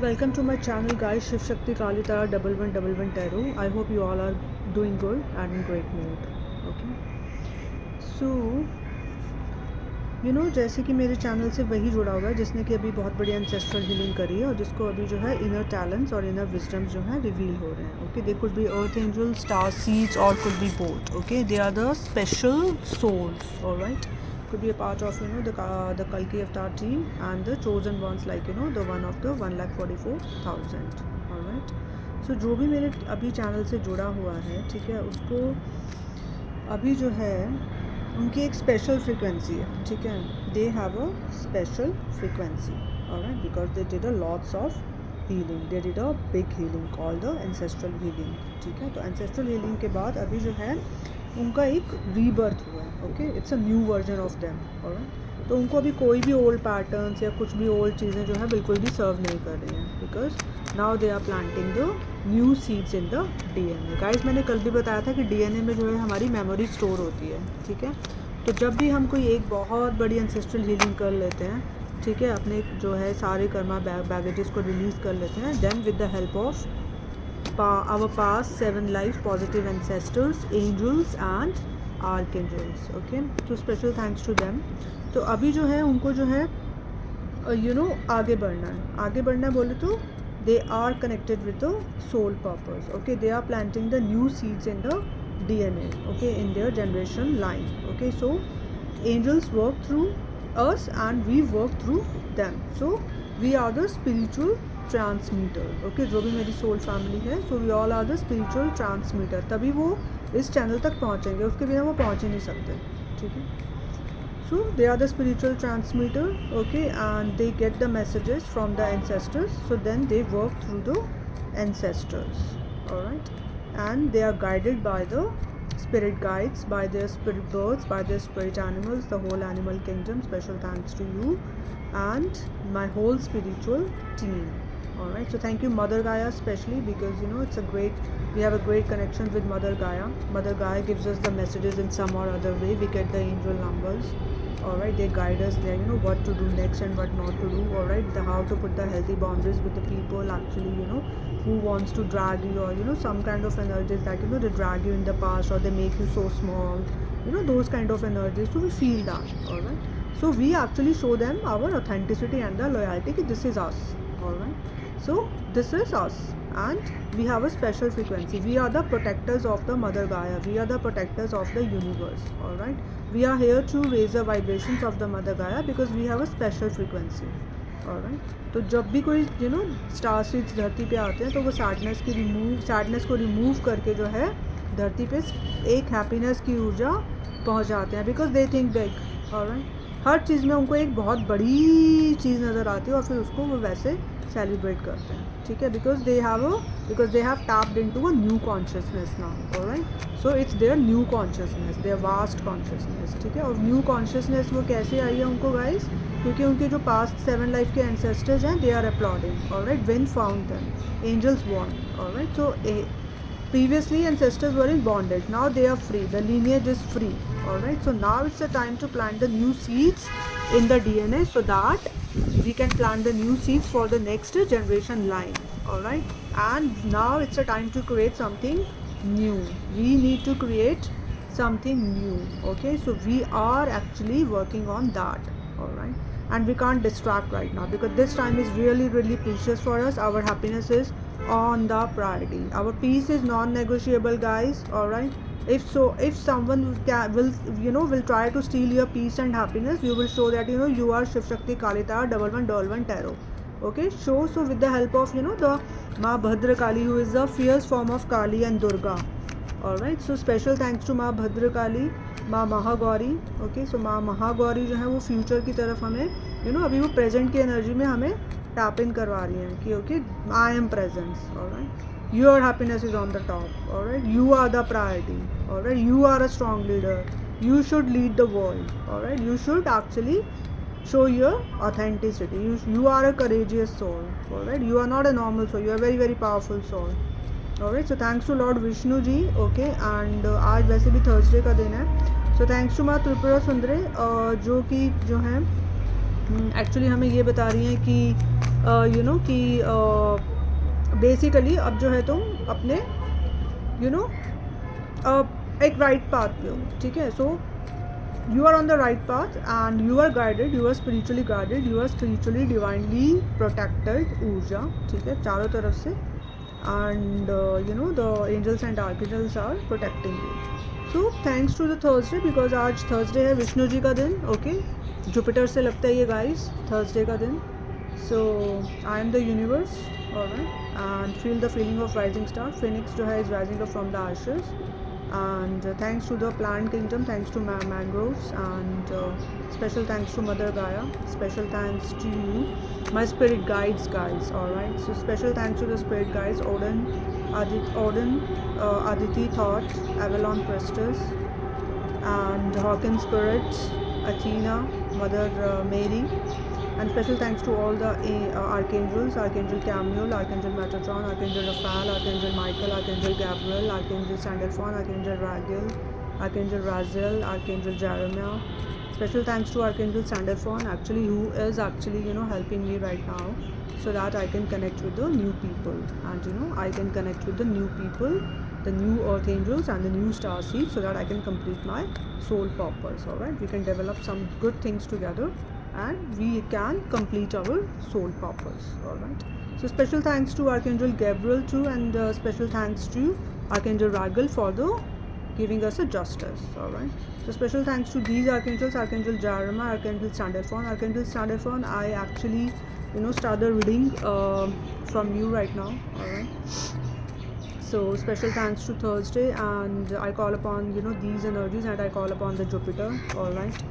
Welcome to my channel guys, Shiv Shakti Kali Tara 1111 Tarot. I hope you all are doing good and in great mood. Okay. So, जैसे कि मेरे channel से वही जुड़ा हुआ है जिसने कि अभी बहुत बड़ी एंसेस्ट्रल हीलिंग करी है और जिसको अभी जो है इनर टैलेंट्स और इनर विजडम्स जो है रिवील हो रहे हैं. Okay, they could be earth angel, star seeds और could be both. Okay, they are the special souls. Alright, could be a part of the Kalki Avatar team and the chosen ones, like the one of the 1,44,000. all right, so जो भी मेरे अभी channel से जुड़ा हुआ है, ठीक है, उसको अभी जो है उनकी एक स्पेशल फ्रीक्वेंसी है. ठीक है, they have a special frequency. Alright, because they did a lots of healing, they did a big healing called the ancestral healing. ठीक है, तो एंसेस्ट्रल हीलिंग के बाद अभी जो है उनका एक रीबर्थ हुआ है. Okay, it's a new version of them. Alright, तो उनको अभी कोई भी ओल्ड पैटर्न्स या कुछ भी ओल्ड चीज़ें जो है बिल्कुल भी सर्व नहीं कर रही हैं, because now they are planting the new seeds in the DNA. Guys, मैंने कल भी बताया था कि डीएनए में जो है हमारी मेमोरी स्टोर होती है. ठीक है, तो जब भी हम कोई एक बहुत बड़ी एंसेस्ट्रल हीलिंग कर लेते हैं, ठीक है, अपने जो है सारे कर्मा बैगेजेस को रिलीज़ कर लेते हैं, then with the help of our past 7 life positive ancestors, angels and archangels. Okay, so special thanks to them. तो अभी जो है उनको जो है आगे बढ़ना है. आगे बढ़ना बोले तो they are connected with the soul purpose. Okay, they are planting the new seeds in the DNA. Okay, in their generation line. Okay, so angels work through us and we work through them. So we are the spiritual transmitter. Okay, जो भी मेरी soul family है, so we all are the spiritual transmitter. तभी वो इस channel तक पहुँचेंगे, उसके बिना वो पहुँच ही नहीं सकते. ठीक है, so they are the spiritual transmitter. Okay, and they get the messages from the ancestors, so then they work through the ancestors. Alright, and they are guided by the spirit guides, by their spirit birds, by their spirit animals, the whole animal kingdom. Special thanks to you and my whole spiritual team. All right, so thank you Mother Gaia, especially because it's a great, we have a great connection with Mother Gaia. Mother Gaia gives us the messages in some or other way. We get the angel numbers. All right, they guide us there, what to do next and what not to do. All right, how to put the healthy boundaries with the people actually who wants to drag you, or some kind of energies that they drag you in the past, or they make you so small, those kind of energies. So we feel that. All right, so we actually show them our authenticity and the loyalty that this is us. All right, so this is us and we have a special frequency. We are the protectors of the Mother Gaia, we are the protectors of the universe. All right, we are here to raise the vibrations of the Mother Gaia because we have a special frequency. All right, तो जब भी कोई star seeds धरती पे आते हैं तो वो सैडनेस को रिमूव करके जो है धरती पे एक हैप्पीनेस की ऊर्जा पहुंच जाते हैं, because they think big. Alright, हर चीज़ में उनको एक बहुत बड़ी चीज़ नज़र आती है और फिर उसको वो वैसे सेलिब्रेट करते हैं. ठीक है, because they have tapped into a new consciousness now. Alright, so it's their new consciousness, their vast consciousness. ठीक है, और न्यू कॉन्शियसनेस वो कैसे आई है उनको गाइस, क्योंकि उनके जो पास्ट 7 लाइफ के एंसेस्टर्स हैं, they are uploading. Alright, wind found them, angels warn. Alright, so previously ancestors were in bondage, now they are free, the lineage is free. All right, so now it's the time to plant the new seeds in the DNA so that we can plant the new seeds for the next generation line. All right, and now it's the time to create something new. We need to create something new. Okay, so we are actually working on that. All right, and we can't distract right now because this time is really really precious for us. Our happiness is on the priority, our peace is non-negotiable, guys. All right, if someone will try to steal your peace and happiness, you will show that you are Shiv Shakti Kali Tara 1111 Tarot. Okay, so with the help of the Ma Bhadra Kali, who is the fierce form of Kali and Durga. All right, so special thanks to Ma Bhadra Kali, माँ Mahagauri. Okay, सो माँ महागौरी जो है वो future की तरफ हमें अभी वो प्रेजेंट की एनर्जी में हमें टैप इन करवा रही हैं कि okay, I am presence. Alright, your happiness is on the top. Alright, you are the priority. Alright, you are a strong leader, you should lead the world. Alright, you should actually show your authenticity. You are a courageous soul. Alright, you are not a normal soul, you are a very very powerful soul. Alright, so thanks to Lord Vishnu ji. Okay, and आज वैसे भी Thursday का दिन है, so thanks to माँ त्रिपुरा सुंदरी जो कि जो है एक्चुअली हमें ये बता रही हैं कि यू नो कि बेसिकली अब जो है तुम अपने यू नो एक राइट पाथ पे हो, ठीक है. सो you are on the right path and you are guided, you are spiritually guided, you are spiritually divinely protected. ऊर्जा, ठीक है, चारों तरफ से. and the angels and archangels are protecting you. So thanks to the Thursday, because आज Thursday है विष्णु जी का दिन. ओके, जुपिटर से लगता है ये गाइस थर्सडे का दिन. so I am the universe, alright, and feel the feeling of rising star. Phoenix जो है is rising up from the ashes. and thanks to the plant kingdom, thanks to mangroves, and special thanks to Mother Gaia, special thanks to my spirit guides, guys. Alright, so special thanks to the spirit guides, Odin, Aditi Thought, Avalon Priestess, and Hawken Spirit, Athena, Mother Mary. And special thanks to all the archangels, Archangel Chamuel, Archangel Metatron, Archangel Raphael, Archangel Michael, Archangel Gabriel, Archangel Sandalphon, Archangel Raguel, Archangel Raziel, Archangel Jeremiah. Special thanks to Archangel Sandalphon, actually, who is actually helping me right now, so that I can connect with the new people, and I can connect with the new people, the new earth angels and the new star seeds, so that I can complete my soul purpose. Alright, we can develop some good things together, and we can complete our soul purpose. Alright, so special thanks to Archangel Gabriel too, and special thanks to Archangel Raguel for the giving us a justice. Alright, so special thanks to these archangels, Archangel Jeremiah, Archangel Sandalphon. Archangel Sandalphon, I actually start the reading from you right now. Alright, so special thanks to Thursday, and I call upon these energies, and I call upon the Jupiter. Alright,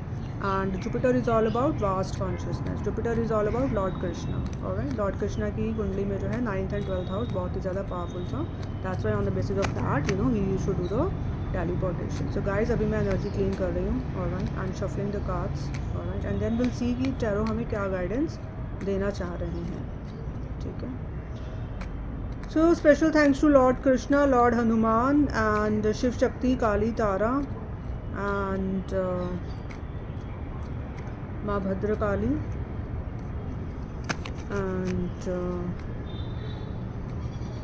and Jupiter is all about vast consciousness. Jupiter is all about Lord Krishna. Alright, Lord Krishna की कुंडली में जो है 9th and 12th house बहुत ही ज़्यादा powerful था. That's why on the basis of that he used to do the teleportation. So guys, अभी मैं energy clean कर रही हूँ. Alright, I'm shuffling the cards. Alright, and then we'll see कि tarot हमें क्या guidance देना चाह रहे हैं. ठीक है. So special thanks to Lord Krishna, Lord Hanuman, and Shiv Shakti, Kali Tara, and माँ Bhadrakali, and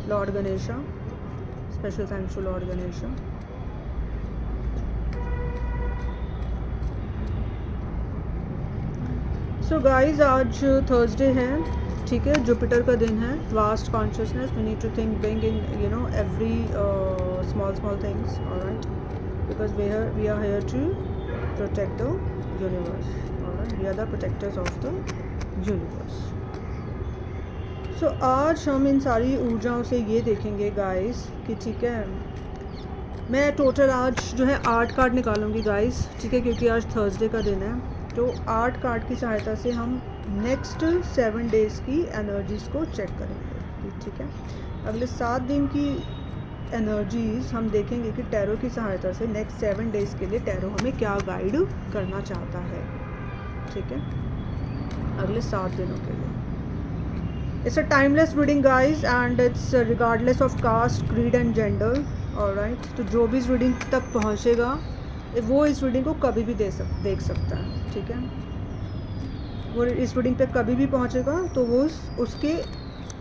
Lord Ganesha. Special thanks to Lord Ganesha. So guys, आज थर्सडे है, ठीक है, जुपिटर का दिन है. Vast consciousness, we need to think big in every small things. Alright, because we are here to protect the universe. Alright, we are the protectors of the universe. So आज हम इन सारी ऊर्जाओं से ये देखेंगे गाइस कि ठीक है, मैं टोटल आज जो है 8 कार्ड निकालूंगी गाइस, ठीक है, क्योंकि आज थर्सडे का दिन है. तो 8 कार्ड की सहायता से हम नेक्स्ट 7 डेज़ की एनर्जीज़ को चेक करेंगे. ठीक है, अगले 7 दिन की एनर्जीज़ हम देखेंगे कि टैरो की सहायता से नेक्स्ट 7 डेज़ के लिए टैरो हमें क्या गाइड करना चाहता है. ठीक है, अगले 7 दिनों के लिए. It's a timeless reading guys, and it's regardless of caste, creed and gender. Alright, तो जो भी इस रीडिंग तक पहुँचेगा वो इस रीडिंग को कभी भी देख सकता है. ठीक है, वो इस रीडिंग पे कभी भी पहुंचेगा तो वो उसके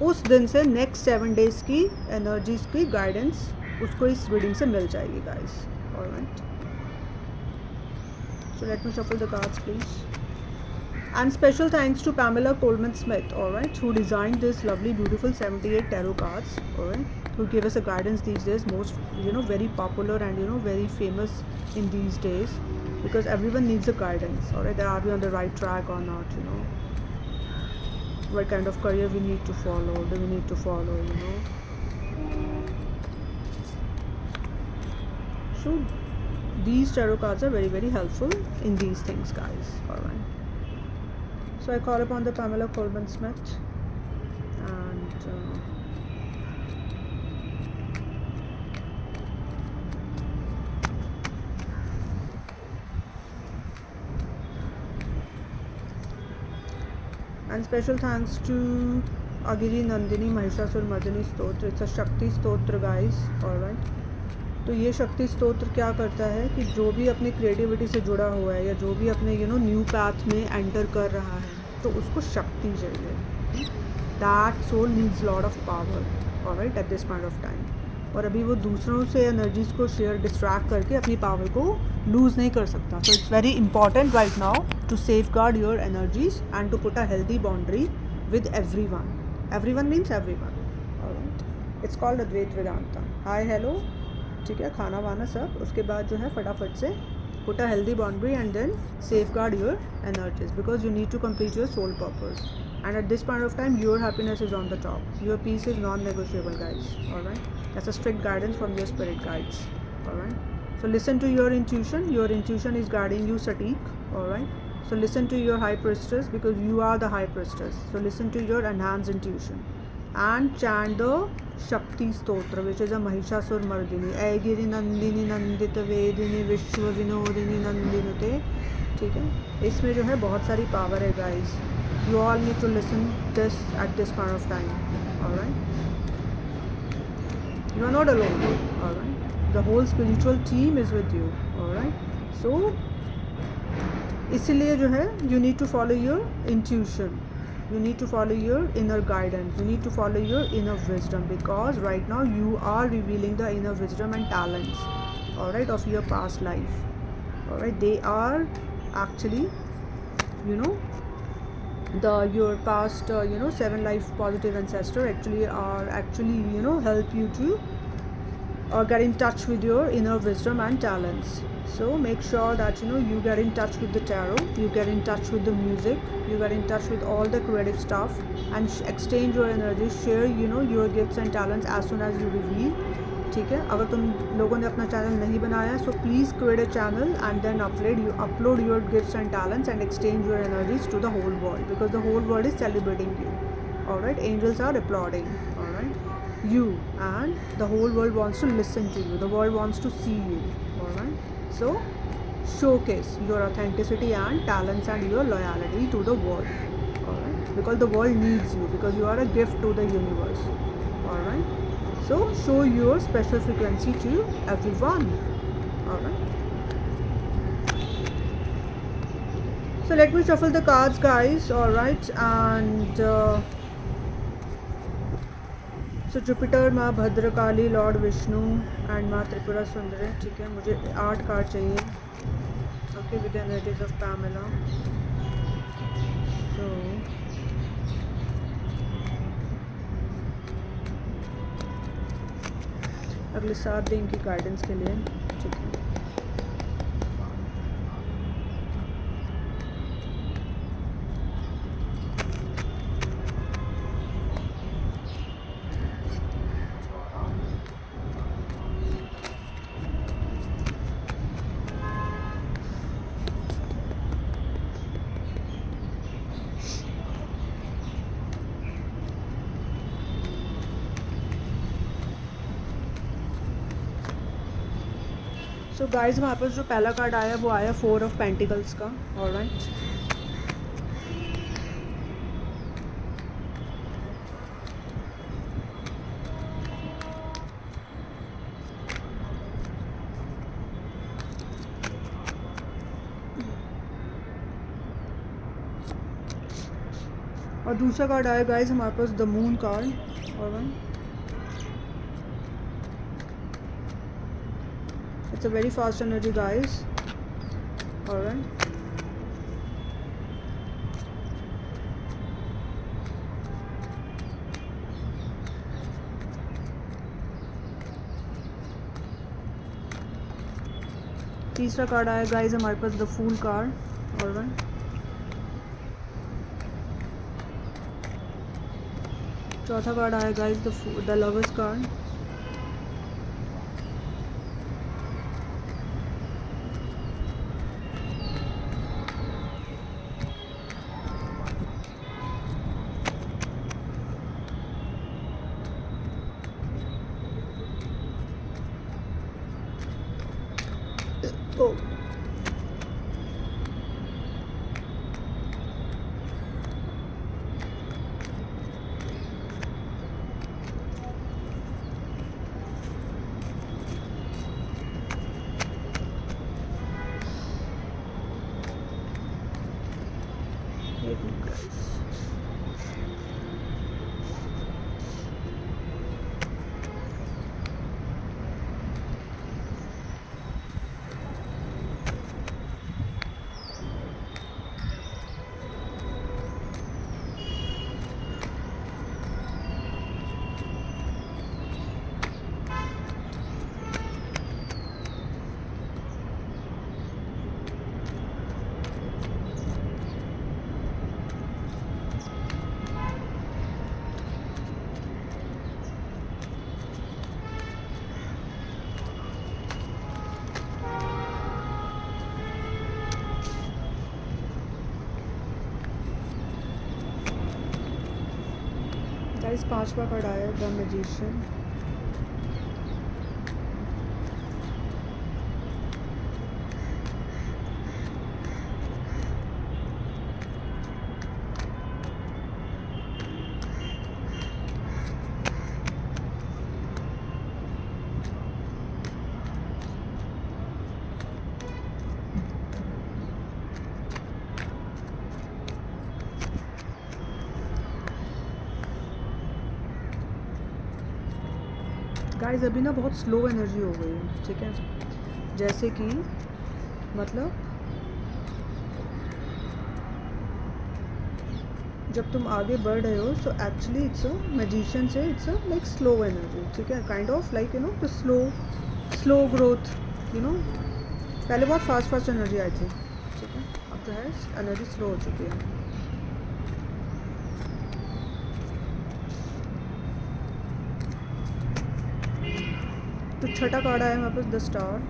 उस दिन से नेक्स्ट 7 डेज़ की एनर्जीज़ की गाइडेंस उसको इस रीडिंग से मिल जाएगी guys. Alright, so let me shuffle the cards please. And special thanks to Pamela Coleman Smith, alright, who designed this lovely beautiful 78 tarot cards, alright, who give us a guidance these days, most very popular and very famous in these days, because everyone needs a guidance. Alright, are we on the right track or not, what kind of career we need to follow, do we need to follow, so these tarot cards are very, very helpful in these things guys. Alright, so I call upon the Pamela Coleman Smith, and special thanks to Agiri Nandini Mahishasur Mardini Stotra. It's a Shakti Stotra guys. Alright, तो ये शक्ति स्तोत्र क्या करता है कि जो भी अपनी क्रिएटिविटी से जुड़ा हुआ है या जो भी अपने न्यू पाथ में एंटर कर रहा है तो उसको शक्ति चाहिए. That soul needs lot of power, alright, at this point of time. और अभी वो दूसरों से एनर्जीज को शेयर डिस्ट्रैक्ट करके अपनी पावर को लूज़ नहीं कर सकता। So it's very important right now to safeguard your energies and to put a healthy boundary with everyone means everyone, alright. It's called Advaita Vedanta. Hi hello, ठीक है, खाना वाना सब, उसके बाद जो है फटाफट से put a healthy boundary and then safeguard your energies because you need to complete your soul purpose. And at this point of time, your happiness is on the top. Your peace is non-negotiable, guys. All right. That's a strict guidance from your spirit guides. All right. So listen to your intuition. Your intuition is guiding you, Satiq. All right. So listen to your high priestess because you are the high priestess. So listen to your enhanced intuition and chant the Shakti Stotra, which is a Mahishasur Mardini. Aigiri Nandini Nandita Vedini Vishwa Vinodini Nandinute. ठीक है, इसमें जो है बहुत सारी power है, guys. You all need to listen this at this point of time. All right. You are not alone. All right. The whole spiritual team is with you. All right. So इसीलिए जो है you need to follow your intuition. You need to follow your inner guidance. You need to follow your inner wisdom because right now you are revealing the inner wisdom and talents. All right, of your past life. All right. They are actually, you know, your past 7 life positive ancestor actually help you to get in touch with your inner wisdom and talents. So make sure that you get in touch with the tarot, you get in touch with the music, you get in touch with all the creative stuff and exchange your energy, share your gifts and talents as soon as you reveal. ठीक है, अगर तुम लोगों ने अपना channel नहीं बनाया so please create a channel and then upload your gifts and talents and exchange your energies to the whole world because the whole world is celebrating you. Alright, angels are applauding, alright, you, and the whole world wants to listen to you, the world wants to see you. Alright, so showcase your authenticity and talents and your loyalty to the world. Alright, because the world needs you, because you are a gift to the universe. Alright, so show your special frequency to everyone. Alright, so let me shuffle the cards, guys. Alright, and so Jupiter, माँ Bhadrakali, Lord Vishnu and माँ त्रिपुरा सुंदरी. ठीक है, मुझे 8 card चाहिए. Okay, with energies of Pamela. सो अगले 7 दिन की गाइडेंस के लिए. ठीक है, सो गाइज हमारे पास जो पहला कार्ड आया वो आया 4 ऑफ पेंटिकल्स का. ऑलराइट, और दूसरा कार्ड आया गाइज हमारे पास the moon card. Alright, it's a very fast energy, guys. All right, तीसरा कार्ड आया गाइज हमारे पास the fool card. All right, चौथा कार्ड आया guys the lovers card. Oh. Guys 5वां कार्ड आया है द मैजिशियन। गाइस अभी ना बहुत स्लो एनर्जी हो गई है, ठीक है, जैसे कि मतलब जब तुम आगे बढ़ रहे हो so actually it's a magician से it's a like slow energy, ठीक है, kind of like you know the slow growth, you know पहले बहुत फास्ट एनर्जी आई थी, ठीक है, अब जो है एनर्जी स्लो हो चुकी है। तो छठा कार्ड आया हमारे पास द स्टार।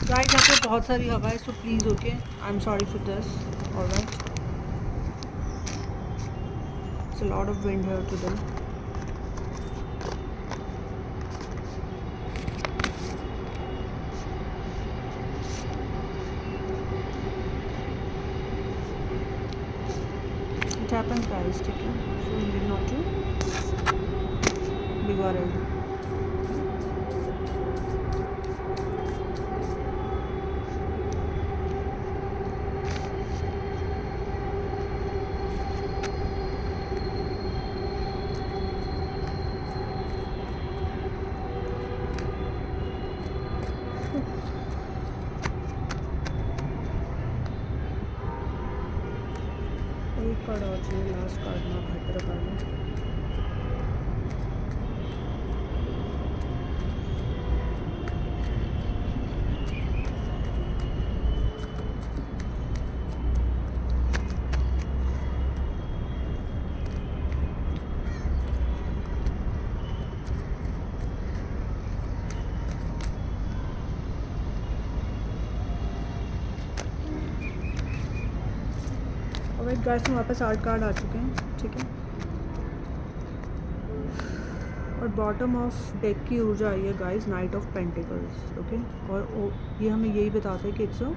गाइस यहाँ पे बहुत सारी हवा है, so please okay, I am sorry for this, alright, it's a lot of wind here today. It happens guys, ठीक है, so you need not to be worried. एक कार्ड और चाहिए, लास्ट कार्ड ना बेहतर कार्ड है। और एक गाइस में वापस 8 कार्ड आ चुके हैं, ठीक है, और बॉटम ऑफ डेक की ऊर्जा आई है guys night of pentacles, okay, और ये हमें यही बताता है कि इट्स अ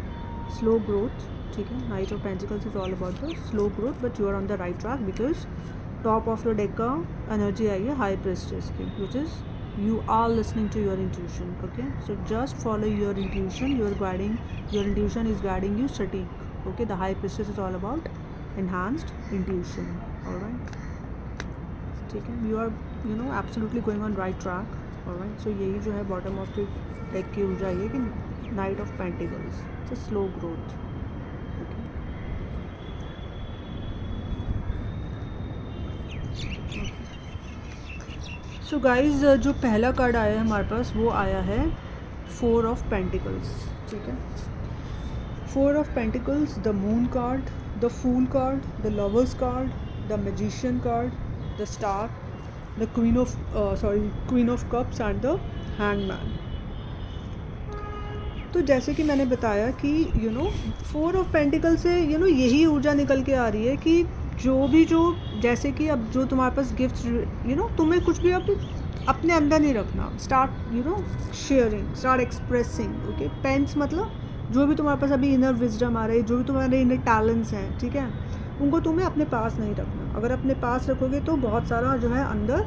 स्लो ग्रोथ, ठीक है, knight of pentacles is all about the slow growth, but you are on the right track because top of the deck का एनर्जी आई है हाई प्रेस्टिज की, which is you are listening to your intuition, okay, so just follow your intuition, your intuition is guiding you सटीक, okay, the high priestess is all about enhanced intuition, all right, ठीक है, you are you know absolutely going on right track, all right, so यही जो है bottom of the deck की ऊर्जा ये कि knight of pentacles, it's a slow growth, okay, so guys जो पहला कार्ड आया है हमारे पास वो आया है 4 ऑफ पेंटिकल्स, ठीक है, 4 of pentacles, the moon card, the fool card, the lovers card, the magician card, the star, the queen of cups and the hangman. तो जैसे कि मैंने बताया कि यू नो 4 ऑफ पेंटिकल से यू नो यही ऊर्जा निकल के आ रही है कि जो जैसे कि अब जो तुम्हारे पास गिफ्ट यू नो तुम्हें कुछ भी अब अपने अंदर नहीं रखना, start you know sharing, start expressing, okay, पेंस मतलब जो भी तुम्हारे पास अभी इनर विजडम आ रही है, जो भी तुम्हारे इनर टैलेंट्स हैं, ठीक है, उनको तुम्हें अपने पास नहीं रखना, अगर अपने पास रखोगे तो बहुत सारा जो है अंदर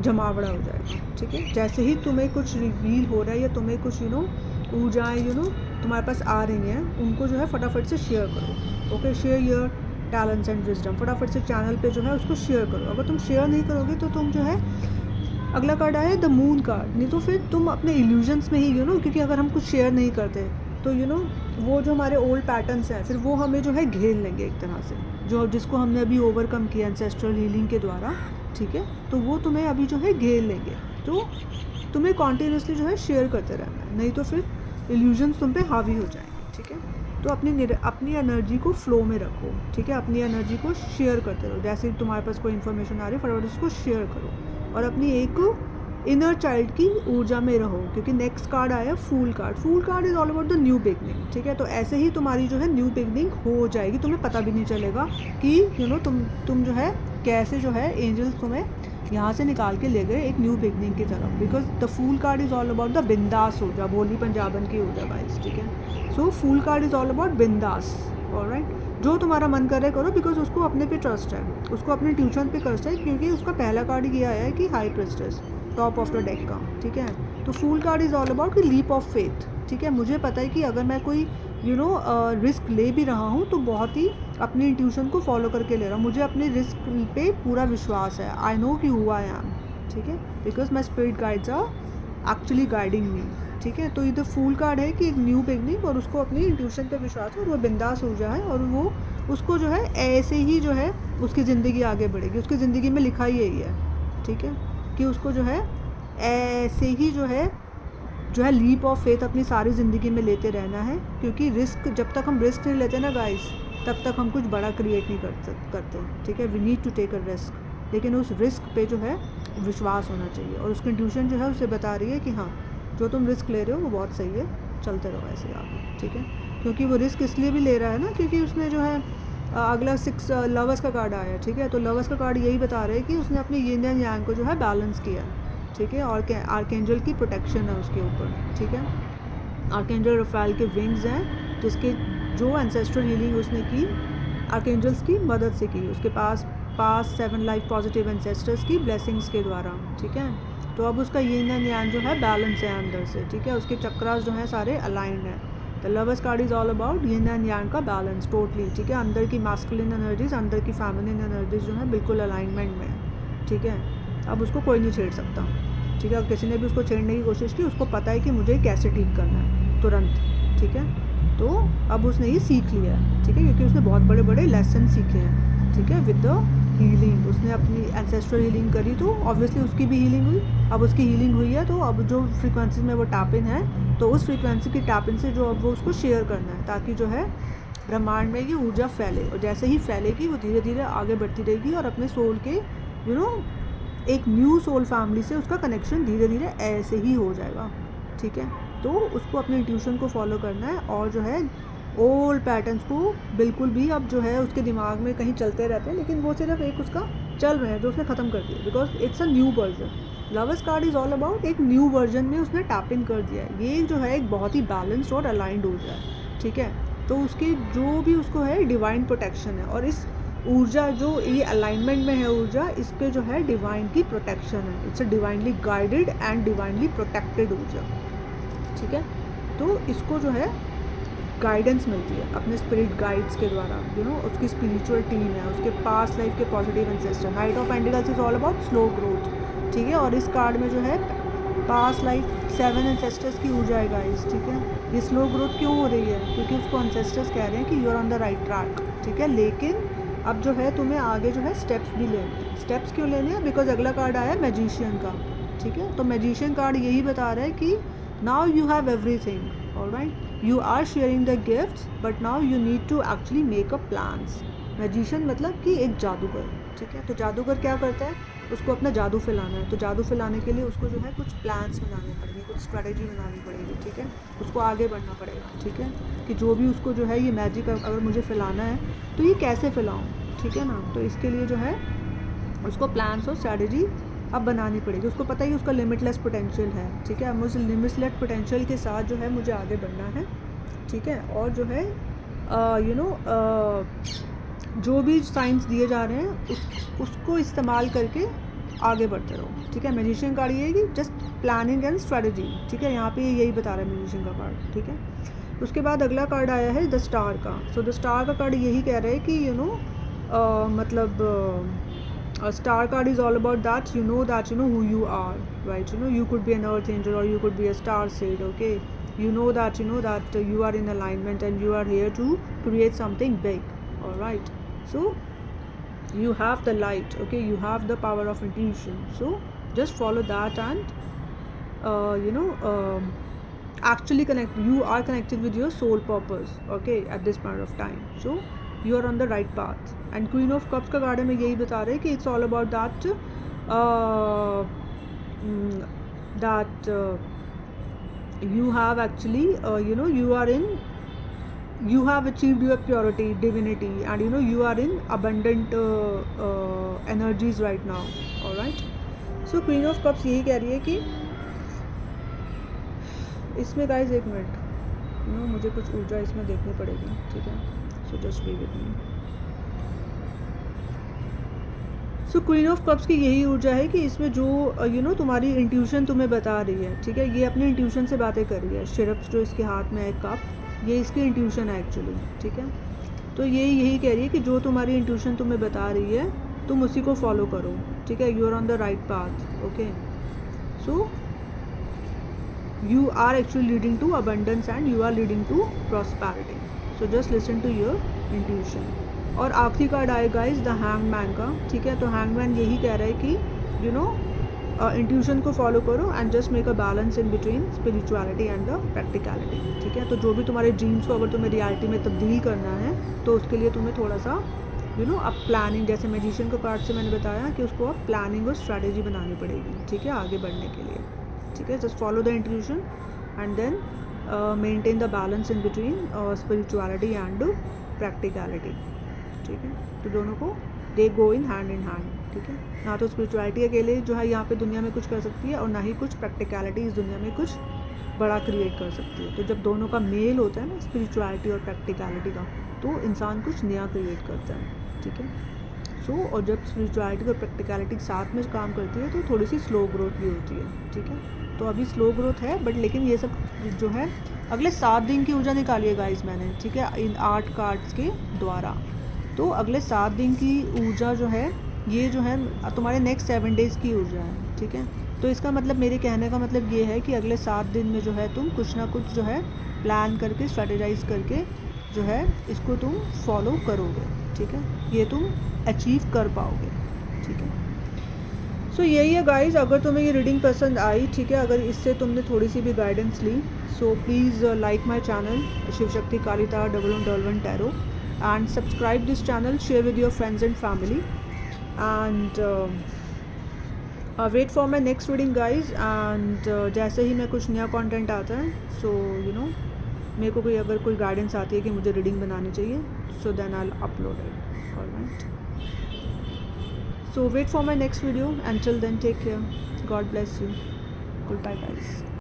जमावड़ा हो जाएगा, ठीक है, जैसे ही तुम्हें कुछ रिवील हो रहा है या तुम्हें कुछ यू नो ऊर्जाएँ तुम्हारे पास आ रही हैं, उनको जो है फटाफट से शेयर करो। Okay, share your talents and wisdom. फटाफट से चैनल पे जो है उसको शेयर करो। अगर तुम शेयर नहीं करोगे तो तुम जो है, अगला कार्ड आया द मून कार्ड, नहीं तो फिर तुम अपने इल्यूजन्स में ही क्योंकि अगर हम कुछ शेयर नहीं करते तो वो जो हमारे ओल्ड पैटर्न्स हैं फिर वो हमें जो है घेर लेंगे एक तरह से, जिसको हमने अभी ओवरकम किया एंसेस्ट्रल हीलिंग के द्वारा, ठीक है। तो वो तुम्हें अभी जो है घेर लेंगे, तो तुम्हें कॉन्टीन्यूसली जो है शेयर करते रहना है, नहीं तो फिर इल्यूजन्स तुम पे हावी हो जाएंगे, ठीक है। तो अपनी एनर्जी को फ्लो में रखो, ठीक है। अपनी एनर्जी को शेयर करते रहो। जैसे तुम्हारे पास कोई इन्फॉर्मेशन आ रही है फटाफट उसको शेयर करो और अपनी एक इनर चाइल्ड की ऊर्जा में रहो, क्योंकि नेक्स्ट कार्ड आया fool card. Fool card is all about the new beginning, ठीक है। तो ऐसे ही तुम्हारी जो है न्यू बिगनिंग हो जाएगी, तुम्हें पता भी नहीं चलेगा कि तुम जो है कैसे जो है एंजल्स तुम्हें यहाँ से निकाल के ले गए एक न्यू बिगनिंग की तरफ, because the fool card is all about the बिंदास ऊर्जा, भोली पंजाबन की ऊर्जा गाइस, ठीक है। So fool card is all about बिंदास, ऑलराइट। जो तुम्हारा मन कर रहा है करो, बिकॉज उसको अपने पे ट्रस्ट है, उसको अपने ट्यूशन पे ट्रस्ट है, क्योंकि उसका पहला कार्ड ये आया है कि high priestess, top of the deck का, ठीक है। तो fool card is all about कि लीप ऑफ फेथ, ठीक है। मुझे पता है कि अगर मैं कोई रिस्क ले भी रहा हूँ तो बहुत ही अपनी इंट्यूशन को फॉलो करके ले रहा हूँ, मुझे अपने रिस्क पे पूरा विश्वास है। आई नो कि हु आई एम, ठीक है, because my spirit guides are actually guiding me, ठीक है। तो इधर फूल कार्ड है कि एक न्यू बिगनिंग और उसको अपनी इंट्यूशन पे विश्वास है और वो बिंदास ऊर्जा है और वो उसको जो है ऐसे ही जो है उसकी ज़िंदगी आगे बढ़ेगी। उसकी ज़िंदगी में लिखा ही यही है, ठीक है, कि उसको जो है ऐसे ही जो है लीप ऑफ फेथ अपनी सारी ज़िंदगी में लेते रहना है, क्योंकि रिस्क, जब तक हम रिस्क नहीं लेते ना गाइस, तब तक हम कुछ बड़ा क्रिएट नहीं करते, ठीक है। We need to take a risk, लेकिन उस रिस्क पे जो है विश्वास होना चाहिए और उसकी इंट्यूशन जो है उसे बता रही है कि हाँ जो तुम रिस्क ले रहे हो वो बहुत सही है, चलते रहो ऐसे आप, ठीक है। क्योंकि वो रिस्क इसलिए भी ले रहा है ना, क्योंकि उसने जो है अगला 6 लवर्स का कार्ड आया, ठीक है। तो लवर्स का कार्ड यही बता रहे हैं कि उसने अपने यिन एंड यांग को जो है बैलेंस किया, ठीक है। और आर्कएंजल की प्रोटेक्शन है उसके ऊपर, ठीक है। आर्कएंजल रफाएल के विंग्स हैं, जिसके जो एंसेस्ट्रल हीलिंग उसने की आर्कएंजल्स की मदद से की, उसके पास 7 लाइफ पॉजिटिव एंसेस्टर्स की ब्लेसिंग्स के द्वारा, ठीक है। तो अब उसका यिन एंड यांग जो है बैलेंस है अंदर से, ठीक है। उसके चक्रास जो हैं सारे अलाइंड हैं। The lovers card is all about yin and yang का बैलेंस टोटली, ठीक है। अंदर की मास्कुलिन एनर्जीज, अंदर की फेमिनिन एनर्जीज जो है बिल्कुल अलाइनमेंट में है, ठीक है। अब उसको कोई नहीं छेड़ सकता, ठीक है। अब किसी ने भी उसको छेड़ने की कोशिश की, उसको पता है कि मुझे कैसे ठीक करना है तुरंत, ठीक है। तो अब उसने ये सीख लिया है, ठीक है, क्योंकि उसने बहुत बड़े बड़े लेसन सीखे हैं, ठीक है। विद द हीलिंग उसने अपनी एंसेस्ट्रल हीलिंग करी, तो ऑब्वियसली उसकी भी हीलिंग हुई। अब उसकी हीलिंग हुई है तो अब जो फ्रीक्वेंसी में वो टैप इन है, तो उस फ्रीक्वेंसी की टैप इन से जो अब वो उसको शेयर करना है, ताकि जो है ब्रह्मांड में ये ऊर्जा फैले, और जैसे ही फैलेगी वो धीरे धीरे आगे बढ़ती रहेगी और अपने सोल के एक न्यू सोल फैमिली से उसका कनेक्शन धीरे धीरे ऐसे ही हो जाएगा, ठीक है। तो उसको अपने इंट्यूशन को फॉलो करना है और जो है ओल्ड पैटर्न्स को बिल्कुल भी, अब जो है उसके दिमाग में कहीं चलते रहते हैं, लेकिन वो सिर्फ एक उसका चल रहे हैं जो उसने ख़त्म कर दिया, because it's a new version. Lovers card is all about एक न्यू वर्जन में उसने टैप इन कर दिया है। ये जो है एक बहुत ही बैलेंस्ड और अलाइंड ऊर्जा है, ठीक है। तो उसके जो भी उसको है डिवाइन प्रोटेक्शन है, और इस ऊर्जा जो ये अलाइनमेंट में है ऊर्जा, इस पे जो है डिवाइन की प्रोटेक्शन है। It's a divinely guided and divinely protected ऊर्जा, ठीक है। तो इसको जो है गाइडेंस मिलती है अपने स्पिरिट गाइड्स के द्वारा, उसकी स्पिरिचुअल टीम है, उसके पास्ट लाइफ के positive ancestor. Night of pentacles is all about slow growth, ठीक है। और इस कार्ड में जो है पास्ट लाइफ 7 एंसेस्टर्स की ऊर्जा है गाइस, ठीक है। ये स्लो ग्रोथ क्यों हो रही है? क्योंकि उसको एंसेस्टर्स कह रहे हैं कि you are on the right track, ठीक है। लेकिन अब जो है तुम्हें आगे जो है स्टेप्स भी लेने हैं। स्टेप्स क्यों लेने हैं? बिकॉज अगला कार्ड आया मैजिशियन का, ठीक है। तो मैजिशियन कार्ड यही बता रहा है कि now you have everything, alright, you are sharing the gifts, but now you need to actually make a plans. Magician मतलब कि एक जादूगर, ठीक है। तो जादूगर क्या करता है? उसको अपना जादू फैलाना है, तो जादू फैलाने के लिए उसको जो है कुछ प्लान्स बनाने पड़ेंगे, कुछ स्ट्रेटेजी बनानी पड़ेगी, ठीक है। उसको आगे बढ़ना पड़ेगा, ठीक है, कि जो भी उसको जो है ये मैजिक अगर मुझे फैलाना है तो ये कैसे फैलाऊँ, ठीक है ना। तो इसके लिए जो है उसको प्लान्स और स्ट्रेटेजी अब बनानी पड़ेगी। उसको पता ही उसका लिमिटलेस पोटेंशियल है, ठीक है। मुझे लिमिटलेस पोटेंशियल के साथ जो है मुझे आगे बढ़ना है, ठीक है। और जो है जो भी साइंस दिए जा रहे हैं उसको इस्तेमाल करके आगे बढ़ते रहो, ठीक है। मैजिशियन कार्ड ये है कि जस्ट प्लानिंग एंड स्ट्रेटजी, ठीक है, यहाँ पे यही बता रहा है मैजिशियन का कार्ड, ठीक है। उसके बाद अगला कार्ड आया है द स्टार का। सो द स्टार का कार्ड यही कह रहा है कि मतलब star card is all about that you know who you are, right. You could be an earth angel और you could be a star seed, okay. you know that you are in alignment and you are here to create something big, all right. So you have the light, okay, you have the power of intuition, so just follow that and actually you are connected with your soul purpose, okay, at this point of time, so you are on the right path. And Queen of Cups का card में यही बता रहे हैं कि it's all about that you have actually you have achieved your purity, divinity, and you are in abundant energies right now, all right. So Queen of Cups यही कह रही है कि इसमें गाइज एक मिनट मुझे कुछ ऊर्जा इसमें देखनी पड़ेगी, ठीक है। So just be with me. So queen of cups की यही ऊर्जा है कि इसमें जो तुम्हारी इंट्यूशन तुम्हें बता रही है, ठीक है। ये अपनी इंट्यूशन से बातें कर रही है। सिरप्स जो इसके हाथ में है कप, ये इसकी इंट्यूशन है एक्चुअली, ठीक है। तो ये यही कह रही है कि जो तुम्हारी इंट्यूशन तुम्हें बता रही है तुम उसी को फॉलो करो, ठीक है। You are on the right path, okay. So you are actually leading to abundance and you are leading to prosperity, so just listen to your intuition. और आखिरी कार्ड आएगा इस द हैंगमैन का, ठीक है। तो हैंगमैन यही कह रहा है कि इंट्यूशन को फॉलो करो and just make a balance in between spirituality and the practicality, ठीक है। तो जो भी तुम्हारे ड्रीम्स को अगर तुम्हें रियलिटी में तब्दील करना है तो उसके लिए तुम्हें थोड़ा सा अब प्लानिंग, जैसे मैजिशियन के कार्ड से मैंने बताया कि उसको अब प्लानिंग और स्ट्रैटेजी बनानी पड़ेगी, ठीक है, आगे बढ़ने के लिए, ठीक है। Just follow the intuition and then maintain the balance in between spirituality and practicality, ठीक है। तो दोनों को दे गो इन हैंड, ठीक है। ना तो स्पिरिचुअलिटी अकेले जो है यहाँ पे दुनिया में कुछ कर सकती है और ना ही कुछ प्रैक्टिकलिटी इस दुनिया में कुछ बड़ा क्रिएट कर सकती है। तो जब दोनों का मेल होता है ना, स्पिरिचुअलिटी और प्रैक्टिकलिटी का, तो इंसान कुछ नया क्रिएट करता है, ठीक है। सो और जब स्पिरिचुअलिटी और प्रैक्टिकलिटी साथ में काम करती है तो थोड़ी सी स्लो ग्रोथ भी होती है, ठीक है। तो अभी स्लो ग्रोथ है बट लेकिन ये सब जो है अगले 7 दिन की ऊर्जा निकाली है गाइस मैंने, ठीक है, इन 8 कार्ड्स के द्वारा। तो अगले 7 दिन की ऊर्जा जो है ये जो है तुम्हारे नेक्स्ट 7 डेज़ की ऊर्जा है, ठीक है। तो इसका मतलब, मेरे कहने का मतलब ये है कि अगले 7 दिन में जो है तुम कुछ ना कुछ जो है प्लान करके, स्ट्रेटेजाइज करके जो है इसको तुम फॉलो करोगे, ठीक है। ये तुम अचीव कर पाओगे, ठीक है। सो यही है गाइज। अगर तुम्हें ये रीडिंग पसंद आई, ठीक है, अगर इससे तुमने थोड़ी सी भी गाइडेंस ली, so please like my channel Shiv Shakti Kalita 1111 tarot and subscribe this channel, share with your friends and family and wait for my next reading guys. एंड जैसे ही मैं कुछ नया कॉन्टेंट आता है, सो मेरे को अगर कोई गाइडेंस आती है कि मुझे रीडिंग बनानी चाहिए, so then I will upload it, alright. So wait for my next video. Until then, take care. God bless you. Goodbye guys.